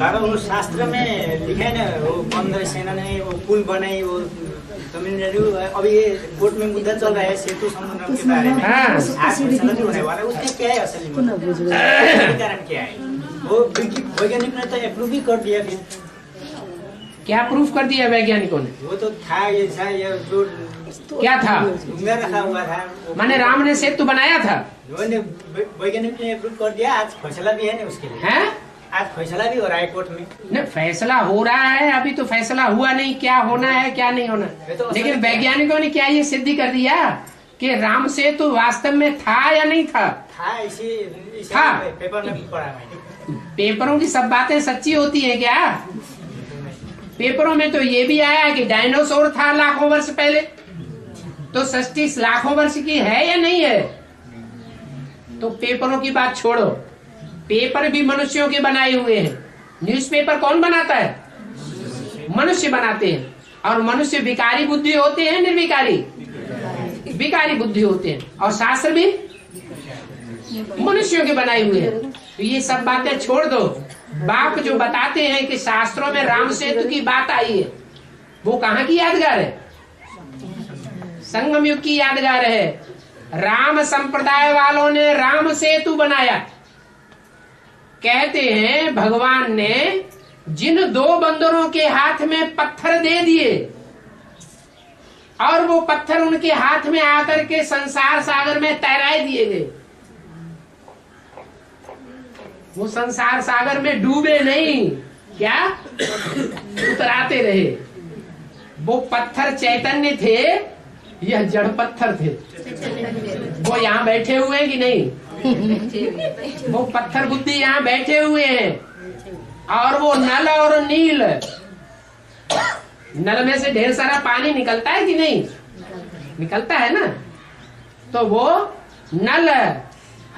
बाबा वो शास्त्र में लिखा है ना, वो 15 सेना ने वो पुल बनाई, वो तमिलनाडु। अभी ये कोर्ट में मुद्दा चल रहा है सेतु संबंध के बारे में। आज फैसला जो होने वाला है उसमें क्या है असली में, कारण क्या है? वो वैज्ञानिक ने तो अप्रूव ही कर दिया। फिर क्या प्रूफ कर दिया वैज्ञानिकों ने? वो तो था ये जो क्या था? डूंगा रखा हुआ था। माने राम ने सेतु बनाया था, वैज्ञानिक ने अप्रूव कर दिया। आज फैसला भी है ना उसके लिए। हैं? आज फैसला भी हो रहा है कोर्ट में। नहीं, फैसला हो रहा है, अभी तो फैसला हुआ नहीं क्या होना है क्या नहीं होना। तो लेकिन वैज्ञानिकों ने क्या ये सिद्ध कर दिया कि राम सेतु वास्तव में था या नहीं था? था, इसी था। पेपर में पढ़ा मैंने। पेपरों की सब बातें सच्ची होती है क्या? पेपरों में तो ये भी आया कि डायनासोर था लाखों वर्ष पहले, तो सृष्टि लाखों वर्ष की है या नहीं है? तो पेपरों की बात छोड़ो, पेपर भी मनुष्यों के बनाए हुए हैं। न्यूज़पेपर कौन बनाता है? मनुष्य बनाते हैं। और मनुष्य विकारी बुद्धि होते हैं, निर्विकारी विकारी बुद्धि होते हैं। और शास्त्र भी मनुष्यों के बनाए हुए हैं। तो ये सब बातें छोड़ दो। बाप जो बताते हैं कि शास्त्रों में राम सेतु की बात आई है, वो कहाँ की यादगार है? संगम युग की यादगार है। राम संप्रदाय वालों ने राम सेतु बनाया। कहते हैं भगवान ने जिन 2 बंदरों के हाथ में पत्थर दे दिए और वो पत्थर उनके हाथ में आकर के संसार सागर में तैराए दिए गए, वो संसार सागर में डूबे नहीं, क्या उतराते रहे। वो पत्थर चैतन्य थे, यह जड़ पत्थर थे। वो यहाँ बैठे हुए हैं कि नहीं? वो पत्थर बुद्धि यहाँ बैठे हुए हैं। और वो नल और नील, नल में से ढेर सारा पानी निकलता है कि नहीं? निकलता है ना। तो वो नल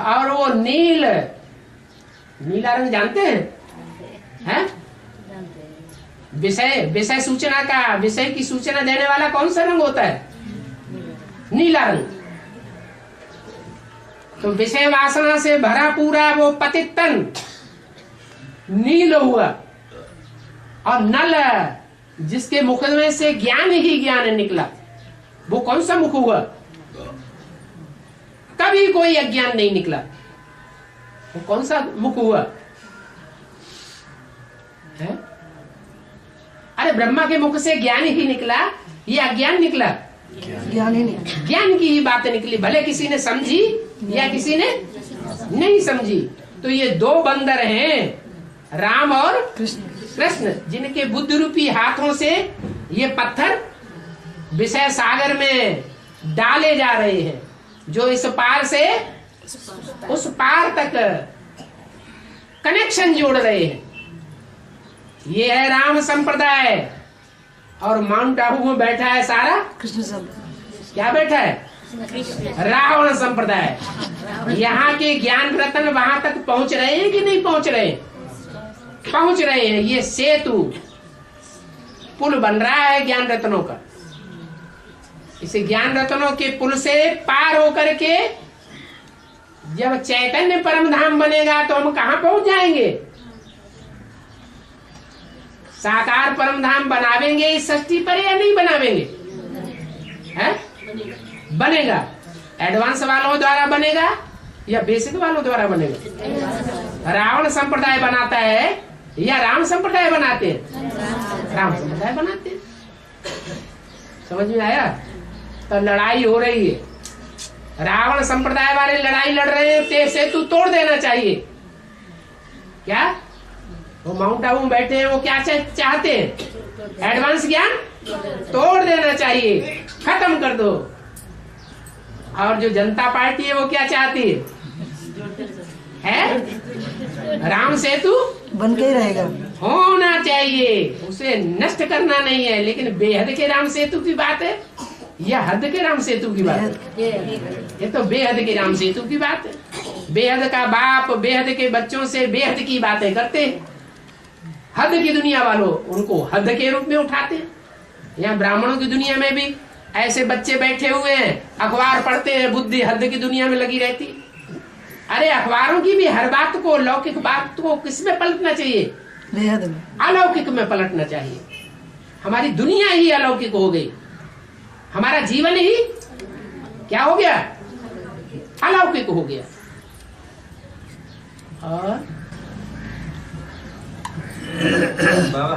और वो नील, नीला रंग जानते हैं? विषय सूचना का, विषय की सूचना देने वाला कौन सा रंग होता है? नीला रंग। तो विषय वासना से भरा पूरा वो पतित तन नील हुआ। और नल, जिसके मुख में से ज्ञान ही ज्ञान निकला, वो कौन सा मुख हुआ? कभी कोई अज्ञान नहीं निकला। वो कौन सा मुख हुआ है? अरे ब्रह्मा के मुख से ज्ञान ही निकला, ये अज्ञान निकला? ज्ञान ही नहीं, ज्ञान की ही बात निकली, भले किसी ने समझी या किसी ने नहीं समझी। तो ये 2 बंदर हैं, राम और कृष्ण, जिनके बुद्धि रूपी हाथों से ये पत्थर विषय सागर में डाले जा रहे हैं, जो इस पार से उस पार तक कनेक्शन जोड़ रहे हैं। ये है राम संप्रदाय। और माउंट आबू में बैठा है सारा कृष्ण सब क्या बैठा है? रावण संप्रदाय। यहाँ के ज्ञान रत्न वहां तक पहुंच रहे हैं कि नहीं पहुंच रहे? पहुंच रहे हैं। ये सेतु पुल बन रहा है ज्ञान रत्नों का। इसे ज्ञान रत्नों के पुल से पार होकर के जब चैतन्य परम धाम बनेगा तो हम कहाँ पहुंच जाएंगे? साकार परम धाम बनावेंगे इस सृष्टि पर या नहीं बनावेंगे? है? बनेगा। एडवांस वालों द्वारा बनेगा या बेसिक वालों द्वारा बनेगा? रावण संप्रदाय बनाता है या राम संप्रदाय बनाते हैं? राम संप्रदाय बनाते हैं। समझ में आया? तो लड़ाई हो रही है। रावण संप्रदाय वाले लड़ाई लड़ रहे हैं, ते सेतु तोड़ देना चाहिए। क्या वो माउंट आबू में बैठे हैं, वो क्या चाहते हैं? एडवांस ज्ञान तोड़ देना चाहिए, खत्म कर दो। और जो जनता पार्टी है वो क्या चाहती है? राम सेतु बन के ही रहेगा, होना चाहिए, उसे नष्ट करना नहीं है। लेकिन बेहद के राम सेतु की बात है या हद के राम सेतु की बात है? ये तो बेहद के राम सेतु की बात है। बेहद का बाप बेहद के बच्चों से बेहद की बातें करते हैं। हद की दुनिया वालों उनको हद के रूप में उठाते हैं। यहाँ ब्राह्मणों की दुनिया में भी ऐसे बच्चे बैठे हुए हैं, अखबार पढ़ते हैं, बुद्धि हद की दुनिया में लगी रहती। अरे अखबारों की भी हर बात को, लौकिक बात को किसमें पलटना चाहिए? बेहद में। अलौकिक में पलटना चाहिए। हमारी दुनिया ही अलौकिक हो गई, हमारा जीवन ही क्या हो गया, अलौकिक हो गया। और बाबा